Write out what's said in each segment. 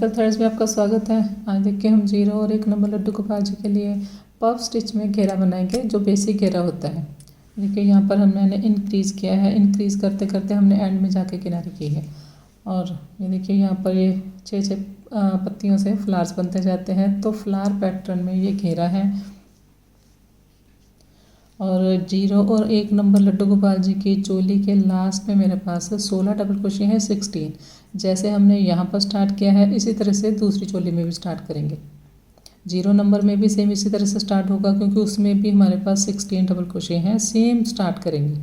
Magical threads में आपका स्वागत है। आज देखिए हम 0 और 1 नंबर लड्डू गोपाल जी के लिए पफ स्टिच में घेरा बनाएंगे, जो बेसिक घेरा होता है। देखिए यहाँ पर मैंने इंक्रीज़ किया है, इंक्रीज़ करते करते हमने एंड में जाके किनारे की है। और ये देखिए यहाँ पर ये 6 पत्तियों से फ्लावर्स बनते जाते हैं, तो फ्लावर पैटर्न में ये घेरा है। और 0 और 1 नंबर लड्डू गोपाल जी की चोली के लास्ट में मेरे पास 16 डबल क्रोशे हैं 16। जैसे हमने यहाँ पर स्टार्ट किया है, इसी तरह से दूसरी चोली में भी स्टार्ट करेंगे। 0 नंबर में भी सेम इसी तरह से स्टार्ट होगा, क्योंकि उसमें भी हमारे पास 16 डबल क्रोशे हैं। सेम स्टार्ट करेंगे।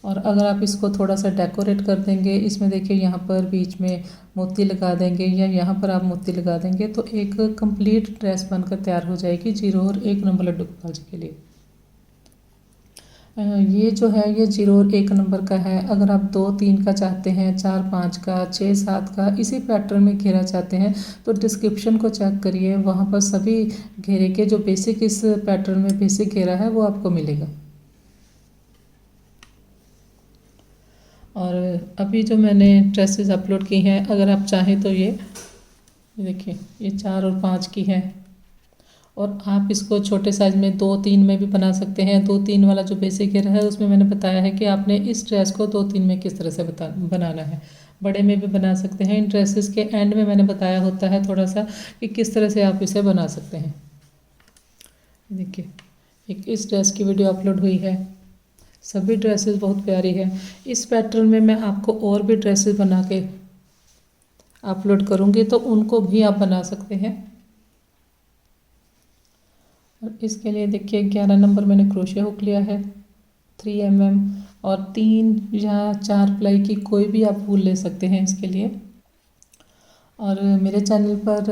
और अगर आप इसको थोड़ा सा डेकोरेट कर देंगे, इसमें देखिए यहाँ पर बीच में मोती लगा देंगे या यहाँ पर आप मोती लगा देंगे, तो एक कंप्लीट ड्रेस बनकर तैयार हो जाएगी 0 और 1 नंबर लड्डू गोपाल जी के लिए। ये जो है ये 0 और 1 नंबर का है। अगर आप 2 3 का चाहते हैं, 4 5 का, 6 7 का इसी पैटर्न में घेरा चाहते हैं, तो डिस्क्रिप्शन को चेक करिए, वहाँ पर सभी घेरे के जो बेसिक इस पैटर्न में बेसिक घेरा है वो आपको मिलेगा। और अभी जो मैंने ड्रेसेस अपलोड की हैं, अगर आप चाहें तो ये देखिए ये 4 और 5 की है। और आप इसको छोटे साइज़ में 2 3 में भी बना सकते हैं। 2 3 वाला जो बेसिक घेरा है उसमें मैंने बताया है कि आपने इस ड्रेस को 2 3 में किस तरह से बनाना है। बड़े में भी बना सकते हैं। इन ड्रेसेस के एंड में मैंने बताया होता है थोड़ा सा कि किस तरह से आप इसे बना सकते हैं। देखिए एक इस ड्रेस की वीडियो अपलोड हुई है। सभी ड्रेसेस बहुत प्यारी है। इस पैटर्न में मैं आपको और भी ड्रेसेस बना के अपलोड करूँगी, तो उनको भी आप बना सकते हैं। और इसके लिए देखिए 11 नंबर मैंने क्रोशे हुक लिया है 3 mm, और 3 या 4 प्लाई की कोई भी आप वूल ले सकते हैं इसके लिए। और मेरे चैनल पर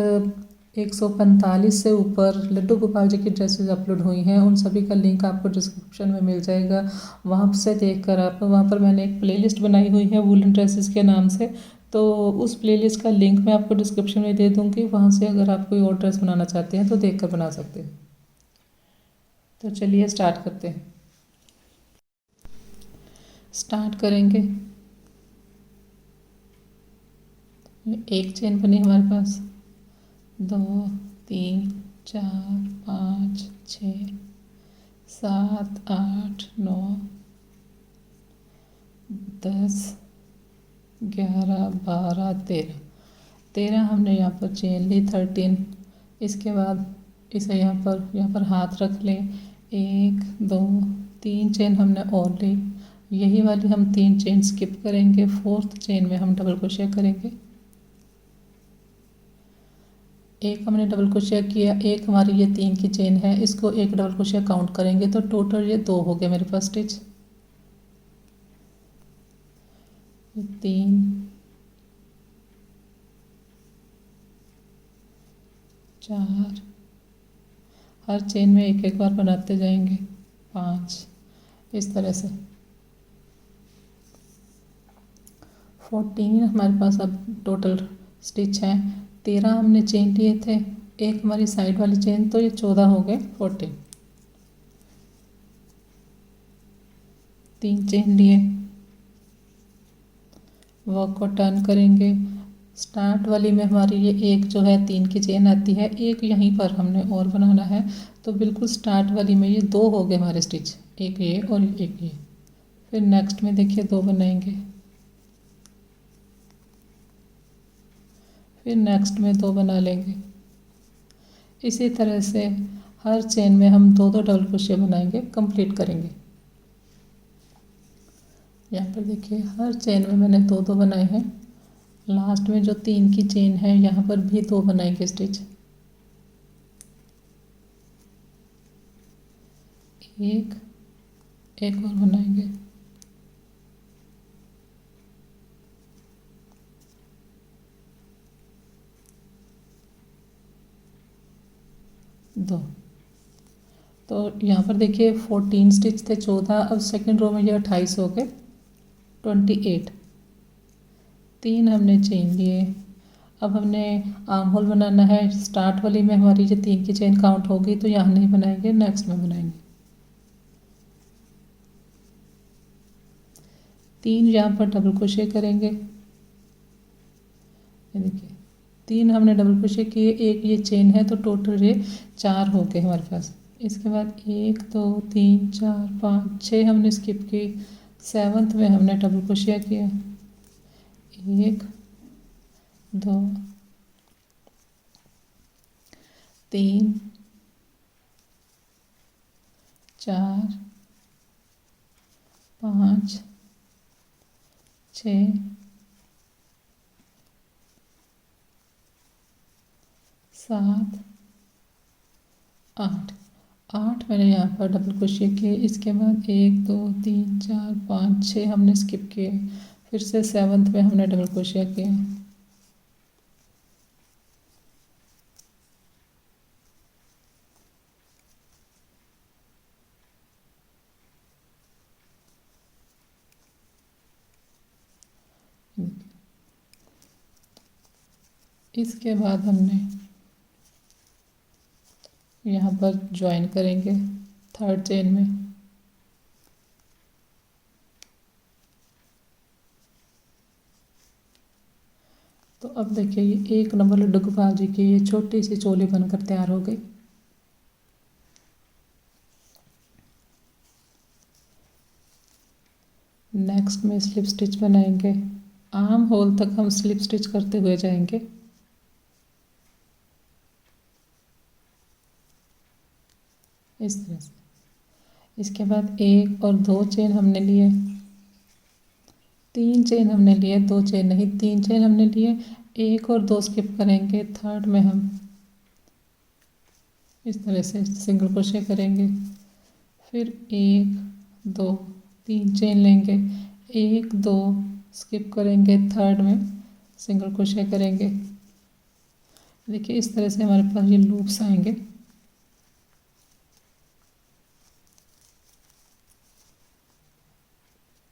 145 से ऊपर लड्डू गोपाल जी की ड्रेसेस अपलोड हुई हैं। उन सभी का लिंक आपको डिस्क्रिप्शन में मिल जाएगा। वहाँ से देखकर आप, वहाँ पर मैंने एक प्लेलिस्ट बनाई हुई है वूलन ड्रेसेस के नाम से, तो उस प्लेलिस्ट का लिंक मैं आपको डिस्क्रिप्शन में दे दूँगी। वहाँ से अगर आप कोई और ड्रेस बनाना चाहते हैं तो देखकर बना सकते हैं। तो चलिए स्टार्ट करते हैं। स्टार्ट करेंगे, एक चेन बनी हमारे पास, 2 3 4 5 6 7 8 9 10 11 12 13 हमने यहाँ पर चेन ली 13। इसके बाद इसे यहाँ पर हाथ रख लें। 1 2 3 चेन हमने और ली। यही वाली हम 3 चेन स्किप करेंगे। 4th चेन में हम डबल क्रोशे करेंगे। एक हमने डबल क्रोशे किया, एक हमारी ये 3 की चेन है, इसको एक डबल क्रोशे काउंट करेंगे, तो टोटल ये 2 हो गए मेरे पास स्टिच। 3 4, हर चेन में एक एक बार बनाते जाएंगे, 5, इस तरह से 14 हमारे पास अब टोटल स्टिच है। 13 हमने चेन लिए थे, एक हमारी साइड वाली चेन, तो ये 14 हो गए 14। 3 चेन लिए, वर्क को टर्न करेंगे। स्टार्ट वाली में हमारी ये एक जो है 3 की चेन आती है, एक यहीं पर हमने और बनाना है, तो बिल्कुल स्टार्ट वाली में ये 2 हो गए हमारे स्टिच, एक ये और एक ये। फिर नेक्स्ट में देखिए 2 बनाएंगे, फिर नेक्स्ट में 2 बना लेंगे। इसी तरह से हर चेन में हम 2 डबल क्रोशे बनाएंगे, कंप्लीट करेंगे। यहाँ पर देखिए हर चेन में मैंने 2 बनाए हैं। लास्ट में जो 3 की चेन है, यहाँ पर भी 2 बनाएंगे स्टिच, एक और बनाएंगे, दो। तो यहाँ पर देखिए 14 स्टिच थे, 14, अब सेकंड रो में ये 28 हो गए, 28। 3 हमने चेन लिए। अब हमने आर्म होल बनाना है। स्टार्ट वाली में हमारी जो 3 की चेन काउंट होगी, तो यहाँ नहीं बनाएंगे, नेक्स्ट में बनाएंगे। 3 यहाँ पर डबल क्रोशे करेंगे, ये देखिए 3 हमने डबल क्रोशिया किए, एक ये चेन है, तो टोटल ये 4 हो गए हमारे पास। इसके बाद 1 2 3 4 5 6 हमने स्किप की। 7th में हमने डबल क्रोशिया किया, 1 2 3 4 5 6 7 8 8 मैंने यहाँ पर डबल क्रोशिया किए। इसके बाद 1 2 3 4 5 6 हमने स्किप किए, फिर से 7th में हमने डबल क्रोशिया किया। इसके बाद हमने यहाँ पर ज्वाइन करेंगे 3rd चेन में। तो अब देखिए ये 1 नंबर लड्डू गोपाल जी की ये छोटी सी चोली बनकर तैयार हो गई। नेक्स्ट में स्लिप स्टिच बनाएंगे। आर्म होल तक हम स्लिप स्टिच करते हुए जाएंगे। इस तरह से। इसके बाद 1 और 2 चेन हमने लिए, 3 चेन हमने लिए, 2 चेन नहीं 3 चेन हमने लिए, 1 और 2 स्किप करेंगे। 3rd में हम इस तरह से सिंगल क्रोशिया करेंगे, फिर 1 2 3 चेन लेंगे, 1 2 स्किप करेंगे, 3rd में सिंगल क्रोशिया करेंगे। देखिए इस तरह से हमारे पास ये लूप्स आएंगे।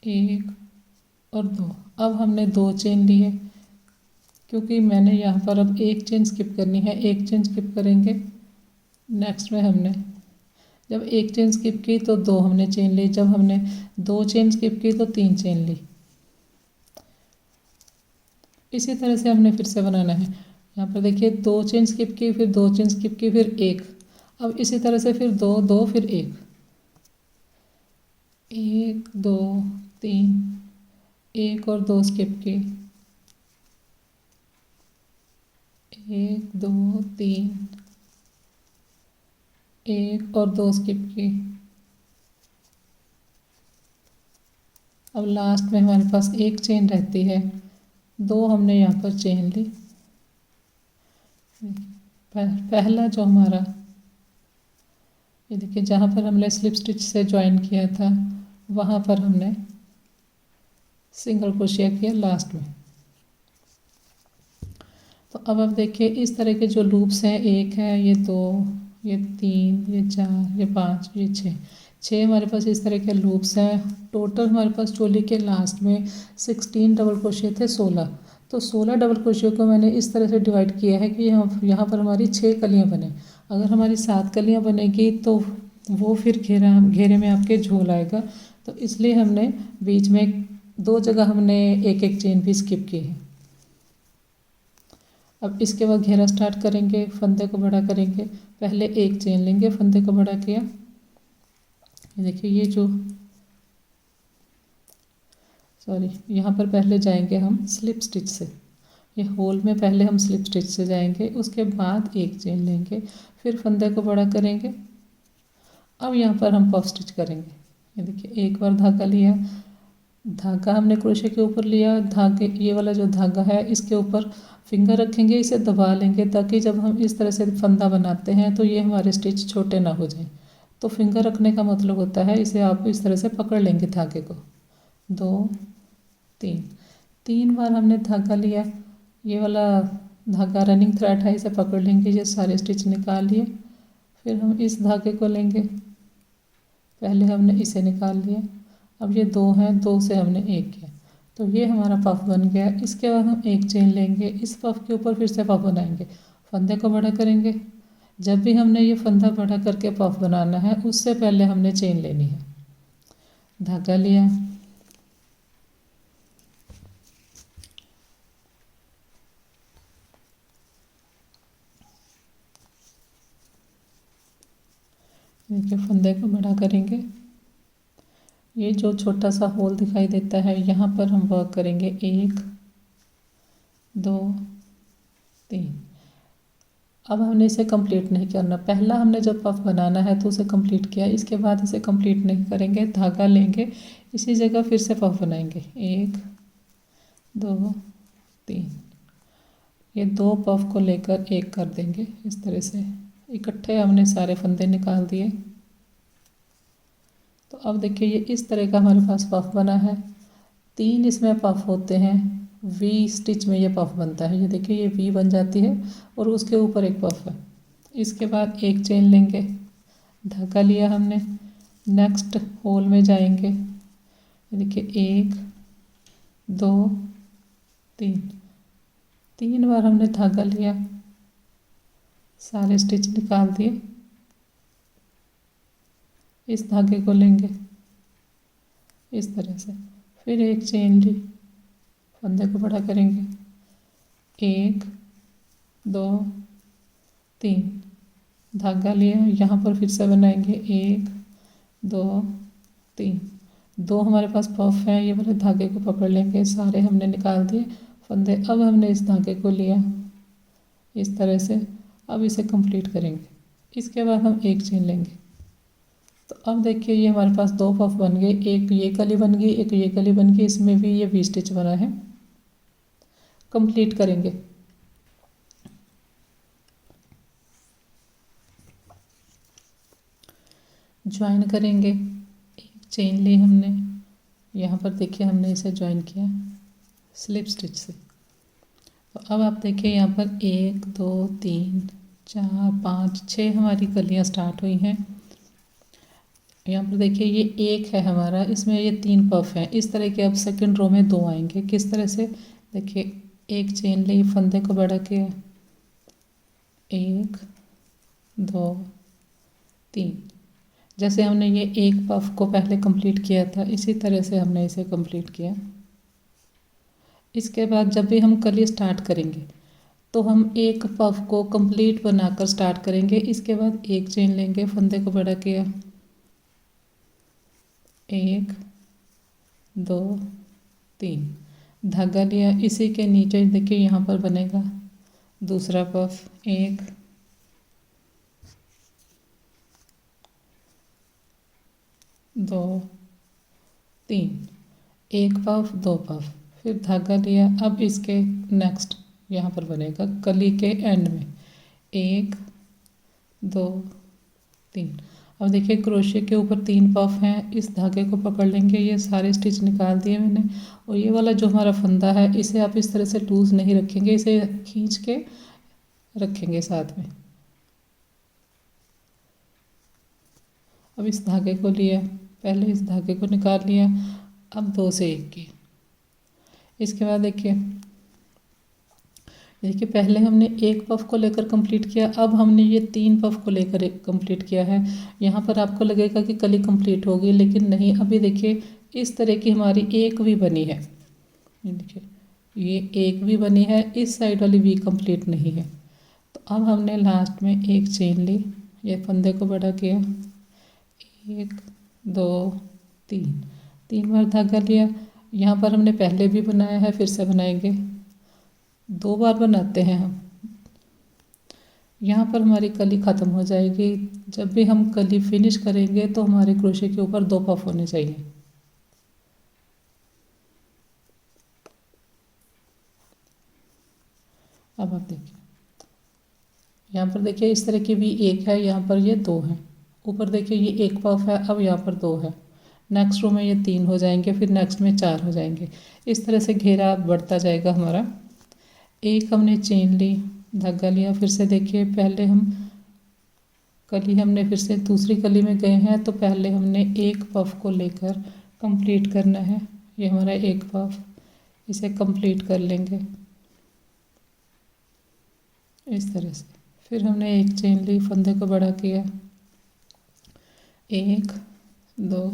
एक और 2। अब हमने 2 चेन लिए, क्योंकि मैंने यहाँ पर अब 1 चेन स्किप करनी है, 1 चेन स्किप करेंगे। नेक्स्ट में हमने जब 1 चेन स्किप की तो 2 हमने चेन ली, जब हमने 2 चेन स्किप की तो 3 चेन ली। इसी तरह से हमने फिर से बनाना है। यहाँ पर देखिए 2 चेन स्किप की, फिर 2 चेन स्किप की, फिर 1। अब इसी तरह से फिर 2 2 फिर 1 1 2 3 1 और 2 स्किप की, 1 2 3 1 और 2 स्किप की। अब लास्ट में हमारे पास 1 चेन रहती है, 2 हमने यहाँ पर चेन ली। पहला जो हमारा ये देखिए जहाँ पर हमने स्लिप स्टिच से ज्वाइन किया था वहाँ पर हमने सिंगल क्रोशिया किया लास्ट में। तो अब आप देखिए इस तरह के जो लूप्स हैं, 1 है, ये 2 ये 3 ये 4 ये 5 ये 6 हमारे पास इस तरह के लूप्स हैं। टोटल हमारे पास चोली के लास्ट में 16 डबल क्रोशिया थे, 16। तो 16 डबल क्रोशिया को मैंने इस तरह से डिवाइड किया है कि यहाँ पर हमारी 6 कलियाँ बने। अगर हमारी 7 कलियाँ बनेगी तो वो फिर घेरे में आपके झोल आएगा। तो इसलिए हमने बीच में 2 जगह हमने 1 1 चेन भी स्किप की है। अब इसके बाद घेरा स्टार्ट करेंगे, फंदे को बड़ा करेंगे। पहले 1 चेन लेंगे, फंदे को बड़ा किया। देखिए ये जो यहाँ पर पहले जाएंगे हम स्लिप स्टिच से। ये होल में पहले हम स्लिप स्टिच से जाएंगे, उसके बाद 1 चेन लेंगे, फिर फंदे को बड़ा करेंगे। अब यहाँ पर हम पफ स्टिच करेंगे। ये देखिए एक बार धागा लिया, धागा हमने क्रोशे के ऊपर लिया, धागे ये वाला जो धागा है इसके ऊपर फिंगर रखेंगे, इसे दबा लेंगे ताकि जब हम इस तरह से फंदा बनाते हैं तो ये हमारे स्टिच छोटे ना हो जाएं। तो फिंगर रखने का मतलब होता है इसे आप इस तरह से पकड़ लेंगे धागे को। 2 3 बार हमने धागा लिया, ये वाला धागा रनिंग थ्रेड है, इसे पकड़ लेंगे, ये सारे स्टिच निकाल लिए। फिर हम इस धागे को लेंगे, पहले हमने इसे निकाल लिया, अब ये 2 हैं, 2 से हमने 1 किया, तो ये हमारा पफ बन गया। इसके बाद हम 1 चेन लेंगे, इस पफ के ऊपर फिर से पफ बनाएंगे, फंदे को बड़ा करेंगे। जब भी हमने ये फंदा बड़ा करके पफ बनाना है उससे पहले हमने चेन लेनी है। धागा लिया, ये फंदे को बड़ा करेंगे। ये जो छोटा सा होल दिखाई देता है यहाँ पर हम वर्क करेंगे 1 2 3। अब हमने इसे कंप्लीट नहीं करना। पहला हमने जब पफ बनाना है तो उसे कंप्लीट किया, इसके बाद इसे कंप्लीट नहीं करेंगे, धागा लेंगे, इसी जगह फिर से पफ बनाएंगे 1 2 3। ये 2 पफ को लेकर एक कर देंगे। इस तरह से इकट्ठे हमने सारे फंदे निकाल दिए। तो अब देखिए ये इस तरह का हमारे पास पफ बना है। 3 इसमें पफ होते हैं, वी स्टिच में ये पफ बनता है। ये देखिए ये वी बन जाती है और उसके ऊपर एक पफ है। इसके बाद एक चेन लेंगे, धागा लिया हमने, नेक्स्ट होल में जाएंगे। ये देखिए 1 2 3, 3 बार हमने धागा लिया, सारे स्टिच निकाल दिए। इस धागे को लेंगे इस तरह से, फिर एक चेन ली, फंदे को बड़ा करेंगे 1 2 3, धागा लिया, यहाँ पर फिर से बनाएंगे 1 2 3। 2 हमारे पास पफ हैं, ये वाले धागे को पकड़ लेंगे, सारे हमने निकाल दिए फंदे। अब हमने इस धागे को लिया इस तरह से, अब इसे कंप्लीट करेंगे। इसके बाद हम एक चेन लेंगे। तो अब देखिए ये हमारे पास 2 पफ बन गए, एक ये कली बन गई, एक ये कली बन गई, इसमें भी ये वी स्टिच बना है। कंप्लीट करेंगे। ज्वाइन करेंगे, एक चेन ली हमने, यहाँ पर देखिए हमने इसे ज्वाइन किया स्लिप स्टिच से। तो अब आप देखिए यहाँ पर 1 2 3 4 5 6 हमारी कलियाँ स्टार्ट हुई हैं। यहाँ पर देखिए ये 1 है हमारा, इसमें ये 3 पफ हैं। इस तरह के अब सेकंड रो में 2 आएंगे। किस तरह से, देखिए एक चेन ली, फंदे को बढ़ा के 1 2 3। जैसे हमने ये एक पफ को पहले कंप्लीट किया था, इसी तरह से हमने इसे कंप्लीट किया। इसके बाद जब भी हम कली स्टार्ट करेंगे तो हम एक पफ को कंप्लीट बनाकर स्टार्ट करेंगे। इसके बाद एक चेन लेंगे, फंदे को बड़ा किया 1 2 3, धागा लिया, इसी के नीचे देखिए यहाँ पर बनेगा दूसरा पफ 1 2 3, एक पफ 2 पफ, फिर धागा लिया। अब इसके नेक्स्ट यहाँ पर बनेगा कली के एंड में 1 2 3। अब देखिए क्रोशे के ऊपर 3 पफ हैं, इस धागे को पकड़ लेंगे, ये सारे स्टिच निकाल दिए मैंने। और ये वाला जो हमारा फंदा है इसे आप इस तरह से लूज नहीं रखेंगे, इसे खींच के रखेंगे साथ में। अब इस धागे को लिया, पहले इस धागे को निकाल लिया, अब 2 से 1 की। इसके बाद देखिए पहले हमने एक पफ को लेकर कंप्लीट किया, अब हमने ये 3 पफ को लेकर कंप्लीट किया है। यहाँ पर आपको लगेगा कि कली कंप्लीट होगी, लेकिन नहीं। अभी देखिए इस तरह की हमारी एक भी बनी है, ये देखिए ये एक भी बनी है, इस साइड वाली भी कंप्लीट नहीं है। तो अब हमने लास्ट में एक चेन ली, ये फंदे को बड़ा किया 1 2 3, 3 बार धागा लिया। यहाँ पर हमने पहले भी बनाया है, फिर से बनाएंगे, 2 बार बनाते हैं हम। यहाँ पर हमारी कली ख़त्म हो जाएगी। जब भी हम कली फिनिश करेंगे तो हमारे क्रोशे के ऊपर 2 पफ होने चाहिए। अब आप देखिए यहाँ पर देखिए इस तरह की भी एक है, यहाँ पर ये 2 है, ऊपर देखिए ये एक पफ है, अब यहाँ पर 2 है। नेक्स्ट रो में ये 3 हो जाएंगे, फिर नेक्स्ट में 4 हो जाएंगे। इस तरह से घेरा बढ़ता जाएगा हमारा। एक हमने चेन ली, धागा लिया, फिर से देखिए पहले हम कली हमने फिर से दूसरी कली में गए हैं, तो पहले हमने एक पफ को लेकर कंप्लीट करना है। ये हमारा एक पफ, इसे कंप्लीट कर लेंगे इस तरह से। फिर हमने एक चेन ली, फंदे को बड़ा किया 1 2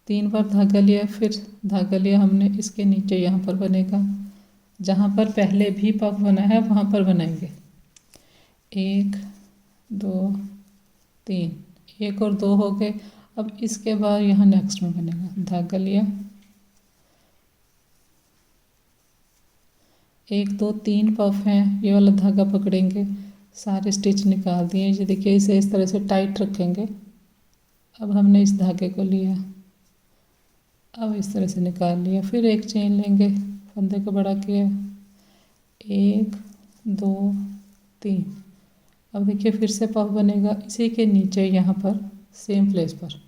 3 बार धागा लिया, फिर धागा लिया हमने इसके नीचे, यहाँ पर बनेगा, जहाँ पर पहले भी पफ बना है वहाँ पर बनाएंगे 1 2 3, एक और दो हो गए। अब इसके बाद यहाँ नेक्स्ट में बनेगा, धागा लिया, एक दो तीन पफ हैं, ये वाला धागा पकड़ेंगे, सारे स्टिच निकाल दिए। ये देखिए इसे इस तरह से टाइट रखेंगे। अब हमने इस धागे को लिया, अब इस तरह से निकाल लिया, फिर एक चेन लेंगे, फंदे को बड़ा किया, एक दो तीन। अब देखिए फिर से पफ बनेगा इसी के नीचे, यहाँ पर सेम प्लेस पर।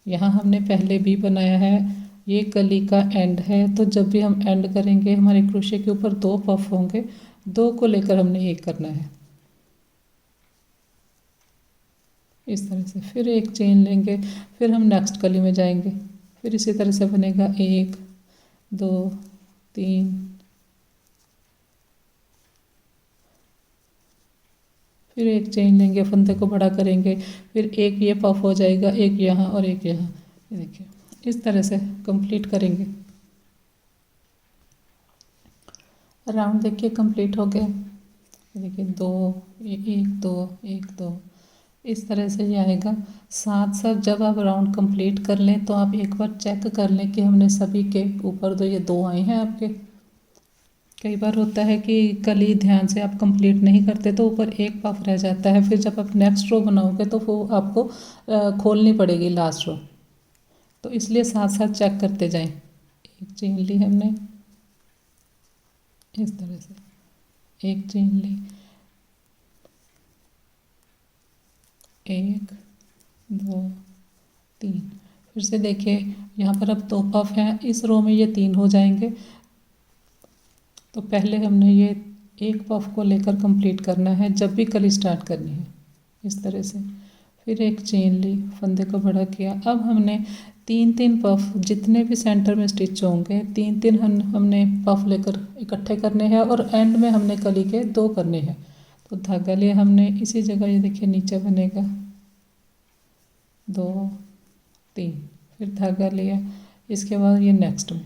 यहाँ हमने पहले भी बनाया है, ये कली का एंड है, तो जब भी हम एंड करेंगे हमारे क्रोशे के ऊपर दो पफ होंगे, दो को लेकर हमने एक करना है इस तरह से। फिर एक चेन लेंगे, फिर हम नेक्स्ट कली में जाएंगे, फिर इसी तरह से बनेगा, एक दो तीन, फिर एक चेन लेंगे, फंदे को बड़ा करेंगे, फिर एक ये पफ हो जाएगा, एक यहाँ और एक यहाँ। ये देखिए इस तरह से कंप्लीट करेंगे। राउंड देखिए कंप्लीट हो गया। देखिए दो, एक दो, एक दो, इस तरह से ये आएगा। साथ साथ जब आप राउंड कंप्लीट कर लें तो आप एक बार चेक कर लें कि हमने सभी के ऊपर तो ये दो आए हैं आपके। कई बार होता है कि कली ध्यान से आप कंप्लीट नहीं करते तो ऊपर एक पफ रह जाता है, फिर जब आप नेक्स्ट रो बनाओगे तो वो आपको खोलनी पड़ेगी लास्ट रो, तो इसलिए साथ साथ चेक करते जाएं। एक चेन ली हमने इस तरह से, एक चेन ली, एक दो तीन, फिर से देखिए यहाँ पर अब दो पफ हैं, इस रो में ये तीन हो जाएंगे। तो पहले हमने ये एक पफ को लेकर कंप्लीट करना है जब भी कली स्टार्ट करनी है इस तरह से। फिर एक चेन ली, फंदे को बड़ा किया। अब हमने तीन तीन पफ, जितने भी सेंटर में स्टिच होंगे तीन तीन हमने पफ लेकर इकट्ठे करने हैं और एंड में हमने कली के दो करने हैं। तो धागा लिया हमने इसी जगह, ये देखिए नीचे बनेगा, दो तीन, फिर धागा लिया, इसके बाद ये नेक्स्ट में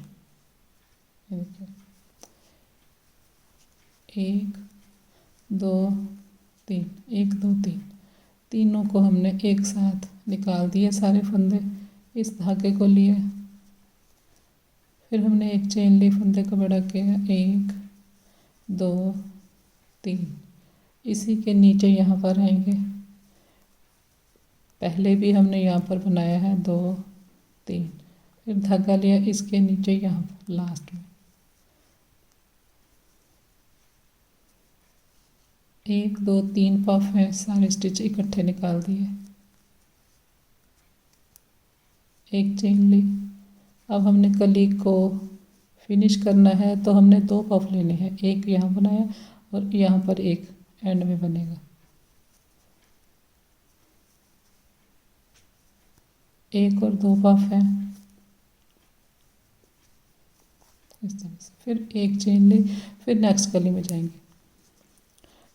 ये देखिए, एक दो तीन, एक दो तीन, तीनों को हमने एक साथ निकाल दिए सारे फंदे, इस धागे को लिए, फिर हमने एक चेन ली, फंदे को बड़ा किया, एक दो तीन, इसी के नीचे यहाँ पर आएंगे, पहले भी हमने यहाँ पर बनाया है, दो तीन, फिर धागा लिया, इसके नीचे यहाँ पर लास्ट में एक दो तीन पफ हैं, सारे स्टिच इकट्ठे निकाल दिए, एक चेन ली। अब हमने कली को फिनिश करना है तो हमने दो पफ लेने हैं, एक यहाँ बनाया और यहाँ पर एक एंड में बनेगा, एक और दो पफ हैं इस तरह से, फिर एक चेन ली, फिर नेक्स्ट कली में जाएंगे।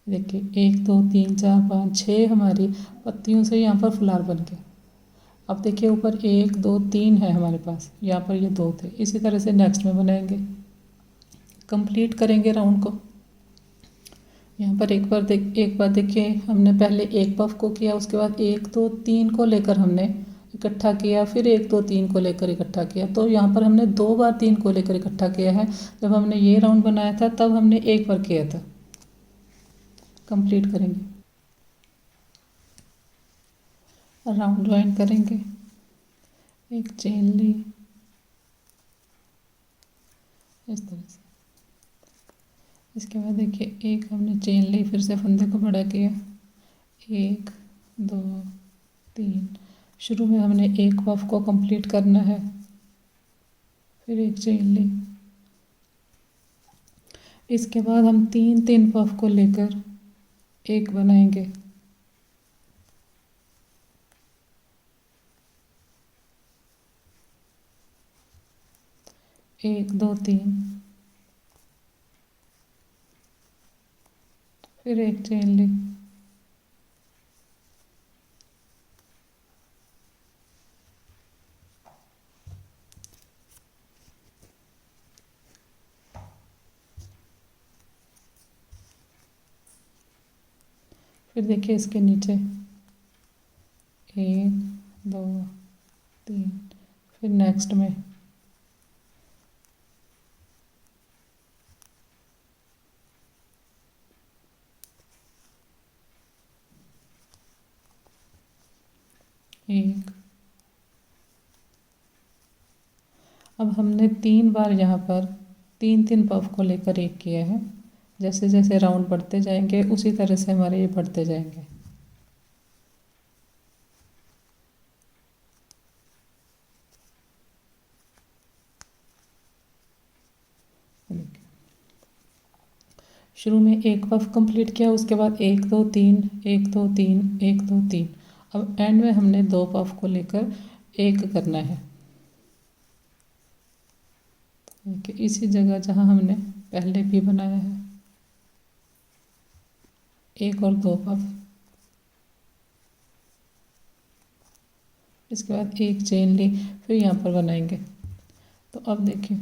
देखिए एक दो तीन चार पाँच छः हमारी पत्तियों से यहाँ पर फ्लावर बन गया। अब देखिए ऊपर एक दो तीन है हमारे पास, यहाँ पर ये दो थे, इसी तरह से नेक्स्ट में बनाएंगे, कंप्लीट करेंगे राउंड को। यहाँ पर एक बार देखिए हमने पहले एक पफ को किया, उसके बाद एक दो तीन को लेकर हमने इकट्ठा किया, फिर एक दो तीन को लेकर इकट्ठा किया, तो यहाँ पर हमने दो बार तीन को लेकर इकट्ठा किया है। जब हमने ये राउंड बनाया था तब हमने एक बार किया था। कंप्लीट करेंगे, राउंड ज्वाइन करेंगे, एक चेन ली इस तरह से, इसके बाद देखिए एक हमने चेन ली, फिर से फंदे को बड़ा किया, एक दो तीन, शुरू में हमने एक पफ को कंप्लीट करना है, फिर एक चेन ली, इसके बाद हम तीन तीन पफ को लेकर एक बनाएंगे, एक दो तीन, फिर एक चेन ली, फिर देखिए इसके नीचे 3, फिर नेक्स्ट में 1। अब हमने 3 बार यहाँ पर 3 पफ को लेकर 1 किया है। जैसे जैसे राउंड बढ़ते जाएंगे उसी तरह से हमारे ये बढ़ते जाएंगे। शुरू में 1 पफ कंप्लीट किया, उसके बाद 1 2 3 1 2 3 1 2 3। अब एंड में हमने 2 पफ को लेकर 1 करना है। इसी जगह जहाँ हमने पहले भी बनाया है, 1 और 2 पफ। इसके बाद 1 चेन ली, फिर यहाँ पर बनाएंगे। तो अब देखिए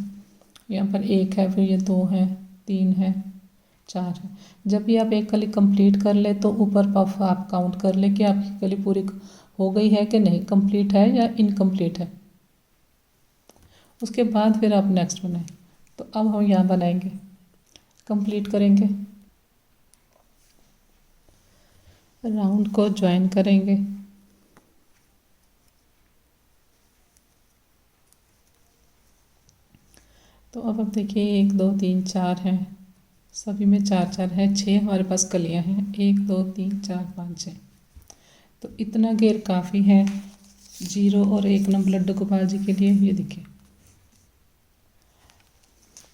यहाँ पर 1 है, फिर ये 2 है, 3 है, 4 है। जब भी आप एक कली कंप्लीट कर ले तो ऊपर पफ आप काउंट कर ले कि आपकी कली पूरी हो गई है कि नहीं, कंप्लीट है या इनकम्प्लीट है। उसके बाद फिर आप नेक्स्ट बनाएं। तो अब हम यहाँ बनाएंगे, कंप्लीट करेंगे, राउंड को ज्वाइन करेंगे। तो अब देखिए 1 2 3 4 हैं, सभी में 4 4 है, 6 हमारे पास कलियां हैं, 1 2 3 4 5 6। तो इतना घेर काफ़ी है 0 और 1 नंबर लड्डू गोपाल जी के लिए। ये देखिए,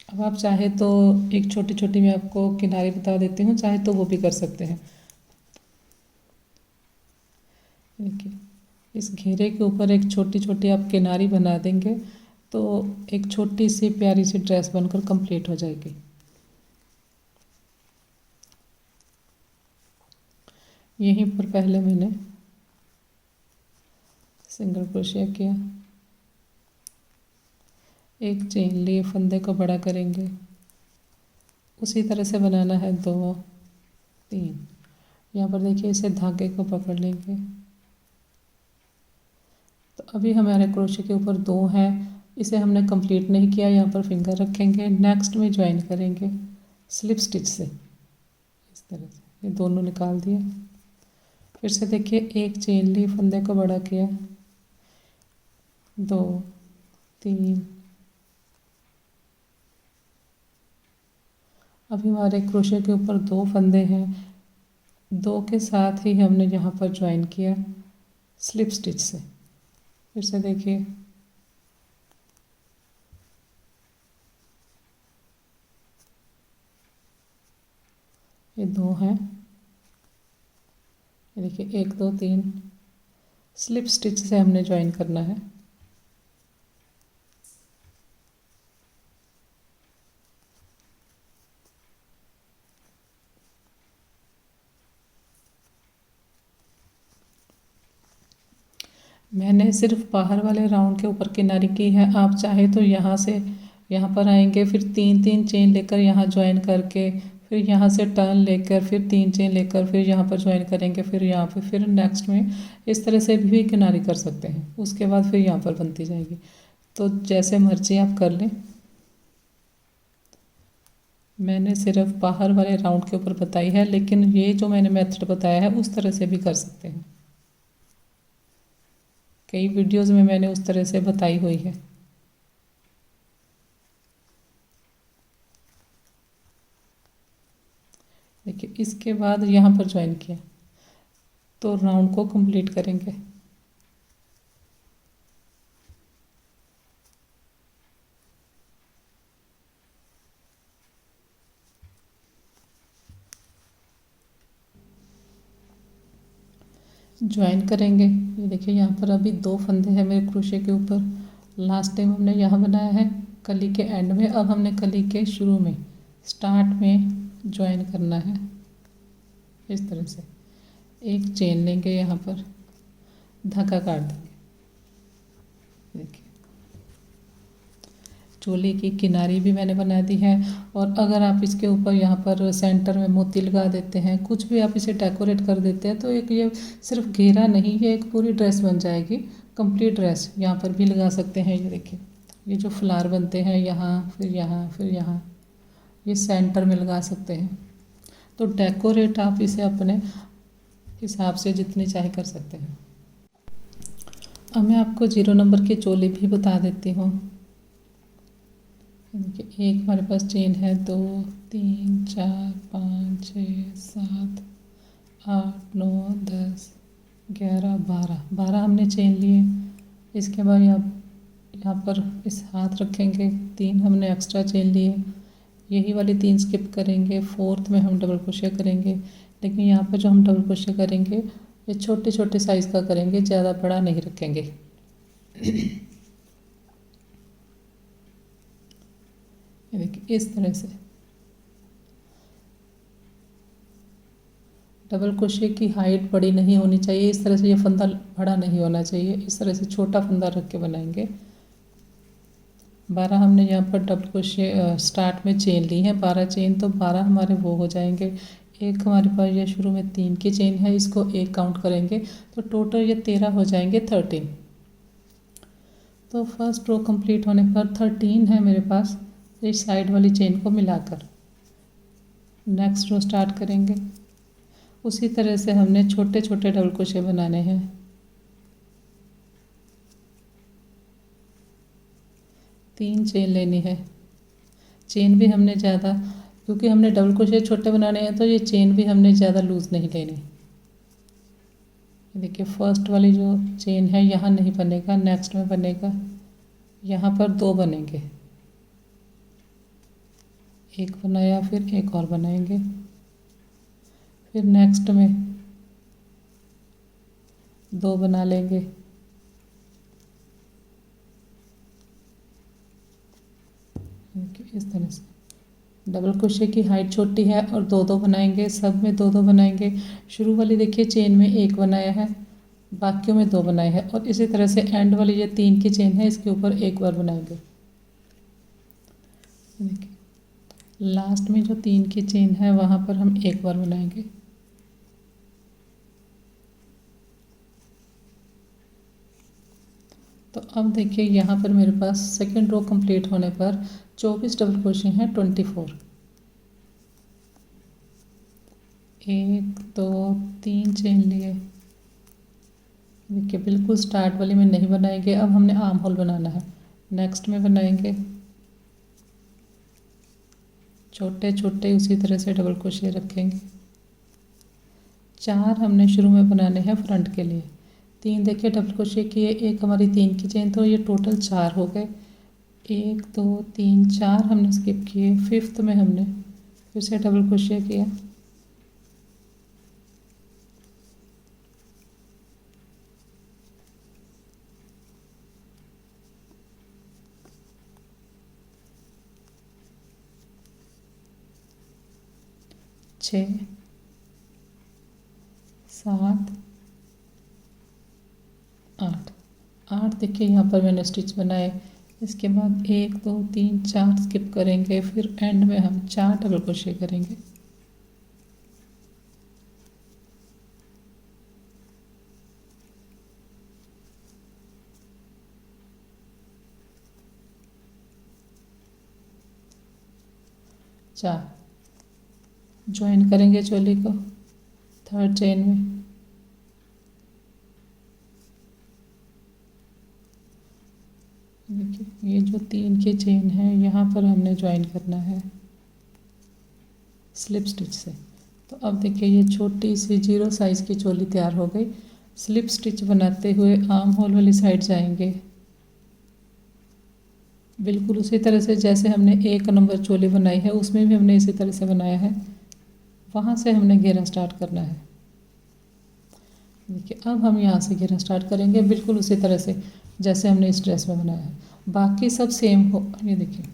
अब आप चाहे तो एक छोटी छोटी मैं आपको किनारे बता देती हूँ, चाहे तो वो भी कर सकते हैं। देखिए इस घेरे के ऊपर एक छोटी छोटी आप किनारी बना देंगे तो एक छोटी सी प्यारी सी ड्रेस बनकर कंप्लीट हो जाएगी। यहीं पर पहले मैंने सिंगल क्रोशिया किया, 1 चेन ली, फंदे को बड़ा करेंगे, उसी तरह से बनाना है 2 3। यहाँ पर देखिए इसे धागे को पकड़ लेंगे। तो अभी हमारे क्रोशे के ऊपर 2 है, इसे हमने कंप्लीट नहीं किया, यहाँ पर फिंगर रखेंगे, नेक्स्ट में ज्वाइन करेंगे स्लिप स्टिच से। इस तरह से ये दोनों निकाल दिए। फिर से देखिए 1 चेन ली, फंदे को बड़ा किया, 2 3। अभी हमारे क्रोशे के ऊपर 2 फंदे हैं, 2 के साथ ही हमने यहाँ पर ज्वाइन किया स्लिप स्टिच से। फिर से देखिए ये 2 हैं, ये देखिए 1 2 3 स्लिप स्टिच से हमने ज्वाइन करना है। मैंने सिर्फ बाहर वाले राउंड के ऊपर किनारी की है, आप चाहे तो यहाँ से यहाँ पर आएंगे, फिर 3 3 चेन लेकर यहाँ ज्वाइन करके, फिर यहाँ से टर्न लेकर, फिर 3 चेन लेकर, फिर यहाँ पर ज्वाइन करेंगे, फिर यहाँ पे, फिर नेक्स्ट में इस तरह से भी किनारी कर सकते हैं। उसके बाद फिर यहाँ पर बनती जाएगी। तो जैसे मर्जी आप कर लें, मैंने सिर्फ बाहर वाले राउंड के ऊपर बताई है, लेकिन ये जो मैंने मेथड बताया है उस तरह से भी कर सकते हैं। कई वीडियोस में मैंने उस तरह से बताई हुई है। देखिए इसके बाद यहाँ पर ज्वाइन किया तो राउंड को कंप्लीट करेंगे। ज्वाइन करेंगे। ये देखिए यहाँ पर अभी 2 फंदे हैं मेरे क्रोशे के ऊपर। लास्ट टाइम हमने यहाँ बनाया है कली के एंड में, अब हमने कली के शुरू में स्टार्ट में ज्वाइन करना है। इस तरह से 1 चेन लेंगे, यहाँ पर धागा काट देंगे। देखिए चोली की किनारी भी मैंने बना दी है, और अगर आप इसके ऊपर यहाँ पर सेंटर में मोती लगा देते हैं, कुछ भी आप इसे डेकोरेट कर देते हैं, तो एक ये सिर्फ घेरा नहीं, ये एक पूरी ड्रेस बन जाएगी, कंप्लीट ड्रेस यहाँ पर भी लगा सकते हैं। ये देखिए, ये जो फ्लावर बनते हैं यहाँ, फिर यहाँ, फिर यहाँ, ये सेंटर में लगा सकते हैं। तो डेकोरेट आप इसे अपने हिसाब से जितनी चाहे कर सकते हैं। अब मैं आपको 0 नंबर की चोली भी बता देती हूँ। देखिए, एक हमारे पास चेन है, 2 3 4 5 6 7 8 9 10 11 12 हमने चेन लिए। इसके बाद यहाँ पर इस हाथ रखेंगे, 3 हमने एक्स्ट्रा चेन लिए, यही वाली 3 स्किप करेंगे। 4th में हम डबल क्रोशे करेंगे, लेकिन यहाँ पर जो हम डबल क्रोशे करेंगे ये छोटे छोटे साइज़ का करेंगे, ज़्यादा बड़ा नहीं रखेंगे। ये देखिए, इस तरह से डबल क्रोशे की हाइट बड़ी नहीं होनी चाहिए, इस तरह से ये फंदा बड़ा नहीं होना चाहिए, इस तरह से छोटा फंदा रख के बनाएंगे। 12 हमने यहाँ पर डबल क्रोशे स्टार्ट में चेन ली है, 12 चेन, तो 12 हमारे वो हो जाएंगे। एक हमारे पास ये शुरू में 3 की चेन है, इसको 1 काउंट करेंगे तो टोटल ये 13 हो जाएंगे, 13। तो फर्स्ट रो कंप्लीट होने पर 13 है मेरे पास, इस साइड वाली चेन को मिलाकर नेक्स्ट रो स्टार्ट करेंगे। उसी तरह से हमने छोटे छोटे डबल क्रोशे बनाने हैं। तीन चेन लेनी है, चेन भी हमने ज़्यादा, क्योंकि हमने डबल क्रोशे छोटे बनाने हैं तो ये चेन भी हमने ज़्यादा लूज़ नहीं लेनी। देखिए, फर्स्ट वाली जो चेन है यहाँ नहीं बनेगा, नेक्स्ट में बनेगा, यहाँ पर 2 बनेंगे, एक बनाया, फिर एक और बनाएंगे, फिर नेक्स्ट में 2 बना लेंगे, इस तरह से। डबल क्रोशे की हाइट छोटी है और 2-2 बनाएंगे, सब में 2-2 बनाएंगे। शुरू वाली देखिए चेन में 1 बनाया है, बाकियों में 2 बनाए हैं, और इसी तरह से एंड वाली ये 3 की चेन है, इसके ऊपर 1 बार बनाएंगे। देखिए, लास्ट में जो 3 की चेन है वहाँ पर हम 1 बार बनाएंगे। तो अब देखिए, यहाँ पर मेरे पास सेकेंड रो कंप्लीट होने पर 24 डबल क्रोशे हैं, 24। 1 2 3 चेन लिए। देखिए, बिल्कुल स्टार्ट वाली में नहीं बनाएंगे, अब हमने आर्म होल बनाना है, नेक्स्ट में बनाएंगे छोटे छोटे, उसी तरह से डबल क्रोशे रखेंगे। 4 हमने शुरू में बनाने हैं फ्रंट के लिए। 3 देखिए डबल क्रोशे किए, एक हमारी 3 की चेन, तो ये टोटल 4 हो गए। 1 2 3 4 हमने स्किप किए, 5th में हमने फिर से डबल क्रोशे किया, छः 7 8 देखिए, यहाँ पर मैंने स्टिच बनाए। इसके बाद 1 2 3 4 स्किप करेंगे, फिर एंड में हम 4 डबल क्रोशे करेंगे। चार ज्वाइन करेंगे चोली को 3rd चेन में। देखिए, ये जो 3 की चेन है यहाँ पर हमने ज्वाइन करना है स्लिप स्टिच से। तो अब देखिए, ये छोटी सी 0 साइज़ की चोली तैयार हो गई। स्लिप स्टिच बनाते हुए आर्म होल वाली साइड जाएंगे, बिल्कुल उसी तरह से जैसे हमने 1 नंबर चोली बनाई है, उसमें भी हमने इसी तरह से बनाया है, वहाँ से हमने घेरा स्टार्ट करना है। देखिए, अब हम यहाँ से घेरा स्टार्ट करेंगे, बिल्कुल उसी तरह से जैसे हमने इस ड्रेस में बनाया है, बाकी सब सेम हो। ये देखिए,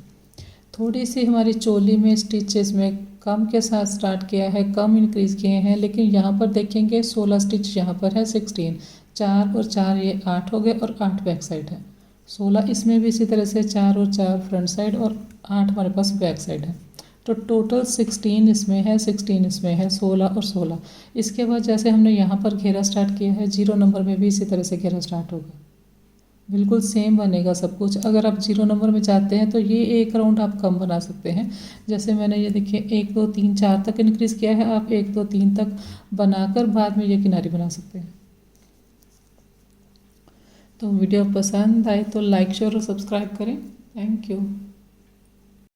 थोड़ी सी हमारी चोली में स्टिचेस में कम के साथ स्टार्ट किया है, कम इंक्रीज़ किए हैं, लेकिन यहाँ पर देखेंगे 16 स्टिच यहाँ पर है, 16 4 और 4 ये 8 हो गए, और 8 बैक साइड है, 16 इसमें भी इसी तरह से 4 और 4 फ्रंट साइड, और 8 हमारे पास बैक साइड है। तो टोटल 16 इसमें है, 16 इसमें है, 16 और 16। इसके बाद जैसे हमने यहाँ पर घेरा स्टार्ट किया है, 0 नंबर में भी इसी तरह से घेरा स्टार्ट होगा। बिल्कुल सेम बनेगा सब कुछ। अगर आप 0 नंबर में चाहते हैं तो ये एक राउंड आप कम बना सकते हैं। जैसे मैंने ये देखिए 1 2 3 4 तक इंक्रीज़ किया है, आप 1 2 3 तक बनाकर बाद में ये किनारी बना सकते हैं। तो वीडियो पसंद आए तो लाइक शेयर और सब्सक्राइब करें। Thank you.